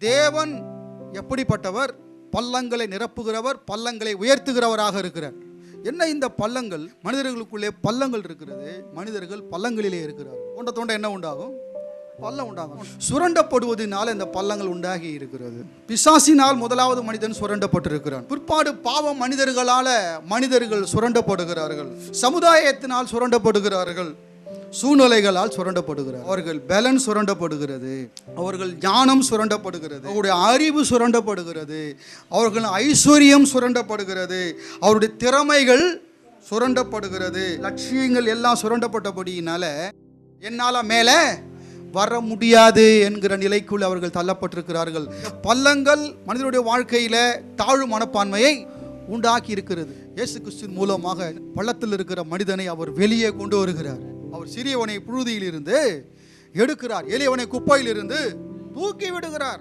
தேவன் எப்படிப்பட்டவர்? பள்ளங்களை நிரப்புகிறவர், பள்ளங்களை உயர்த்துகிறவராக இருக்கிறார். என்ன இந்த பள்ளங்கள்? மனிதர்களுக்குள்ளே பள்ளங்கள் இருக்கிறது, மனிதர்கள் பள்ளங்களிலே இருக்கிறார். தோண்ட தோண்ட என்ன உண்டாகும்? பள்ளம் உண்டாகும். சுரண்டப்படுவதனால இந்த பள்ளங்கள் உண்டாகி இருக்கிறது. பிசாசினால் முதலாவது மனிதன் சுரண்டப்பட்டிருக்கிறான். பிற்பாடு பாவம் மனிதர்கள் சுரண்டப்படுகிறார்கள், சமுதாயத்தினால் சுரண்டப்படுகிறார்கள், சூழ்நிலைகளால் சுரண்டப்படுகிறார். அவர்கள் பலன் சுரண்டப்படுகிறது, அவர்கள் ஞானம் சுரண்டப்படுகிறது, அவருடைய அறிவு சுரண்டப்படுகிறது, அவர்கள் ஐஸ்வர்யம் சுரண்டப்படுகிறது, அவருடைய திறமைகள் சுரண்டப்படுகிறது, லட்சியங்கள் எல்லாம் சுரண்டப்பட்டபடியினால என்னால மேலே வர முடியாது என்கிற நிலைக்குள் அவர்கள் தள்ளப்பட்டிருக்கிறார்கள். பள்ளங்கள் மனிதனுடைய வாழ்க்கையில தாழ்வு மனப்பான்மையை உண்டாக்கி இருக்கிறது. இயேசு கிறிஸ்துவின் மூலமாக பள்ளத்தில் இருக்கிற மனிதனை அவர் வெளியே கொண்டு வருகிறார். அவர் சிறியவனை புழுதியில் இருந்து எடுக்கிறார், எளியவனை குப்பையில் இருந்து தூக்கி விடுகிறார்.